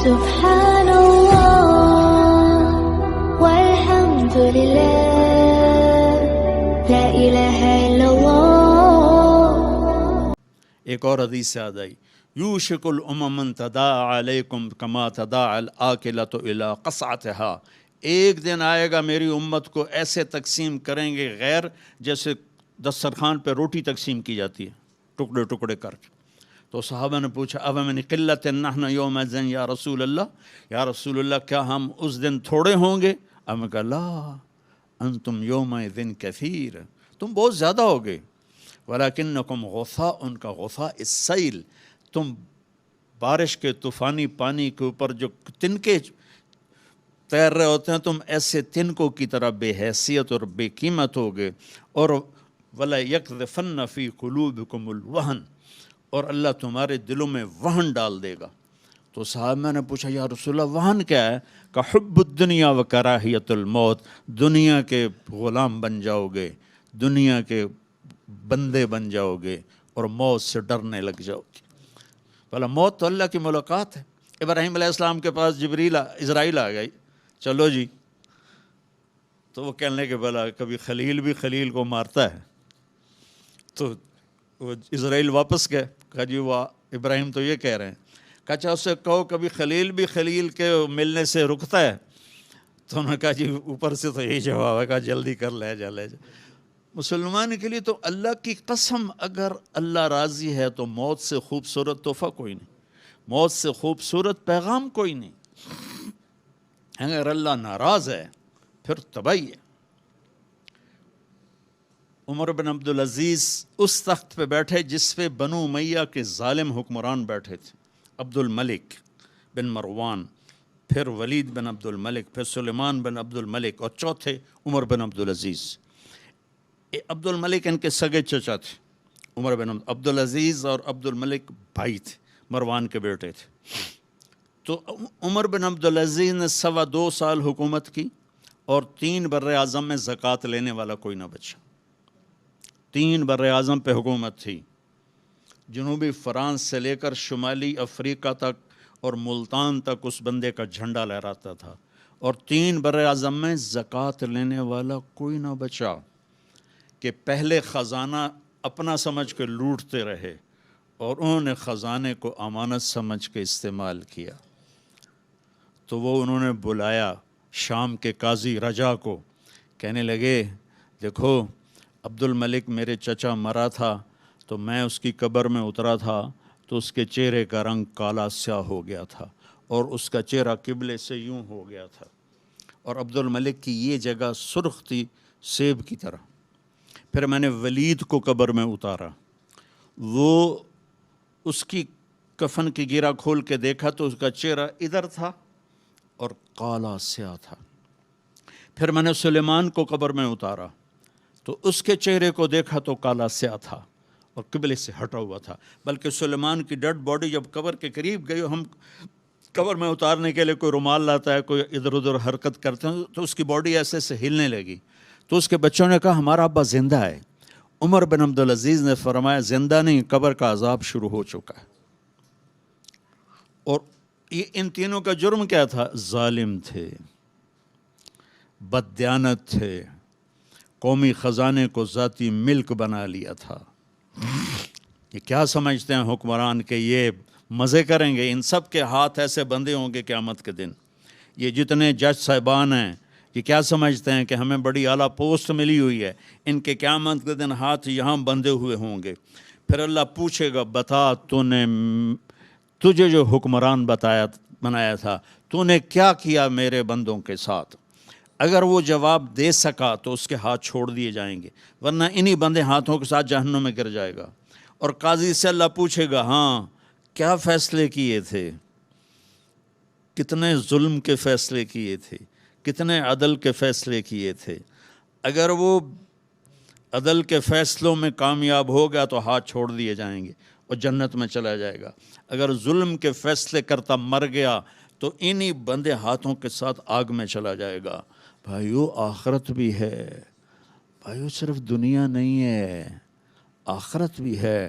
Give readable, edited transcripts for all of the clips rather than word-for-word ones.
سبحان اللہ والحمد للہ لا الہ الا اللہ۔ ایک اور حدیث سے یاد آئی، یوشک الامم تداعی علیکم کما تداعی الاکلۃ الی قصعتها، ایک دن آئے گا میری امت کو ایسے تقسیم کریں گے غیر جیسے دسترخوان پہ روٹی تقسیم کی جاتی ہے ٹکڑے ٹکڑے کر کے۔ تو صحابہ نے پوچھا اب من قلت نحن یومئذ یا رسول اللہ، یا رسول اللہ کیا ہم اس دن تھوڑے ہوں گے؟ اب نے کہا لا انتم یومئذ کثیر، تم بہت زیادہ ہوگے، ولکنکم غثاء، ان کا غثاء السیل، تم بارش کے طوفانی پانی کے اوپر جو تنکے تیر رہے ہوتے ہیں، تم ایسے تنکوں کی طرح بے حیثیت اور بے قیمت ہوگے، اور وَلَا يَقْذِفَنَّ فِي قُلُوبِكُمُ الْوَهْنَ، اور اللہ تمہارے دلوں میں وہن ڈال دے گا۔ تو صحابہ نے پوچھا یا رسول اللہ وہن کیا ہے؟ کہ حب الدنیا و کراہیت الموت، دنیا کے غلام بن جاؤ گے، دنیا کے بندے بن جاؤ گے، اور موت سے ڈرنے لگ جاؤ گے۔ بھلا موت تو اللہ کی ملاقات ہے۔ ابراہیم علیہ السلام کے پاس اسرائیل آ گئی، چلو جی، تو وہ کہنے لگے بھلا کبھی خلیل بھی خلیل کو مارتا ہے؟ تو وہ اسرائیل واپس گئے، کہا جی وہ ابراہیم تو یہ کہہ رہے ہیں، کہا اچھا اس سے کہو کبھی خلیل بھی خلیل کے ملنے سے رکتا ہے؟ تو انہوں نے کہا جی اوپر سے تو یہی جواب ہے، کہا جلدی کر لے جا لے جا۔ مسلمان کے لیے تو اللہ کی قسم اگر اللہ راضی ہے تو موت سے خوبصورت تحفہ کوئی نہیں، موت سے خوبصورت پیغام کوئی نہیں۔ اگر اللہ ناراض ہے پھر تباہی ہے۔ عمر بن عبدالعزیز اس تخت پہ بیٹھے جس پہ بنو امیہ کے ظالم حکمران بیٹھے تھے، عبد الملک بن مروان، پھر ولید بن عبد الملک، پھر سلیمان بن عبد الملک، اور چوتھے عمر بن عبدالعزیز۔ عبد الملک ان کے سگے چچا تھے، عمر بن عبدالعزیز اور عبد الملک بھائی تھے، مروان کے بیٹے تھے۔ تو عمر بن عبدالعزیز نے 2.25 سال حکومت کی، اور 3 براعظم میں زکوٰۃ لینے والا کوئی نہ بچا۔ 3 براعظم پہ حکومت تھی، جنوبی فرانس سے لے کر شمالی افریقہ تک اور ملتان تک اس بندے کا جھنڈا لہراتا تھا، اور 3 براعظم میں زکوٰۃ لینے والا کوئی نہ بچا، کہ پہلے خزانہ اپنا سمجھ کے لوٹتے رہے اور انہوں نے خزانے کو امانت سمجھ کے استعمال کیا۔ تو وہ انہوں نے بلایا شام کے قاضی رجا کو، کہنے لگے دیکھو عبد الملک میرے چچا مرا تھا تو میں اس کی قبر میں اترا تھا تو اس کے چہرے کا رنگ کالا سیاہ ہو گیا تھا، اور اس کا چہرہ قبلے سے یوں ہو گیا تھا، اور عبد الملک کی یہ جگہ سرخ تھی سیب کی طرح۔ پھر میں نے ولید کو قبر میں اتارا، وہ اس کی کفن کی گیرا کھول کے دیکھا تو اس کا چہرہ ادھر تھا اور کالا سیاہ تھا۔ پھر میں نے سلیمان کو قبر میں اتارا تو اس کے چہرے کو دیکھا تو کالا سیاہ تھا اور قبلے سے ہٹا ہوا تھا، بلکہ سلیمان کی ڈیڈ باڈی جب قبر کے قریب گئی، ہم قبر میں اتارنے کے لیے کوئی رومال لاتا ہے، کوئی ادھر ادھر حرکت کرتے ہیں تو اس کی باڈی ایسے سے ہلنے لگی، تو اس کے بچوں نے کہا ہمارا ابا زندہ ہے۔ عمر بن عبدالعزیز نے فرمایا زندہ نہیں، قبر کا عذاب شروع ہو چکا ہے۔ اور یہ ان تینوں کا جرم کیا تھا؟ ظالم تھے، بددیانت تھے، قومی خزانے کو ذاتی ملک بنا لیا تھا۔ یہ کیا سمجھتے ہیں حکمران کہ یہ مزے کریں گے؟ ان سب کے ہاتھ ایسے بندھے ہوں گے قیامت کے دن۔ یہ جتنے جج صاحبان ہیں یہ کیا سمجھتے ہیں کہ ہمیں بڑی اعلیٰ پوسٹ ملی ہوئی ہے؟ ان کے قیامت کے دن ہاتھ یہاں بندھے ہوئے ہوں گے۔ پھر اللہ پوچھے گا بتا تجھے جو حکمران بنایا تھا تو نے کیا کیا میرے بندوں کے ساتھ؟ اگر وہ جواب دے سکا تو اس کے ہاتھ چھوڑ دیے جائیں گے، ورنہ انہی بندے ہاتھوں کے ساتھ جہنم میں گر جائے گا۔ اور قاضی سے اللہ پوچھے گا ہاں کیا فیصلے کیے تھے، کتنے ظلم کے فیصلے کیے تھے، کتنے عدل کے فیصلے کیے تھے۔ اگر وہ عدل کے فیصلوں میں کامیاب ہو گیا تو ہاتھ چھوڑ دیے جائیں گے اور جنت میں چلا جائے گا۔ اگر ظلم کے فیصلے کرتا مر گیا تو انہی بندے ہاتھوں کے ساتھ آگ میں چلا جائے گا۔ بھائیو آخرت بھی ہے، بھائیو صرف دنیا نہیں ہے، آخرت بھی ہے۔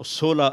16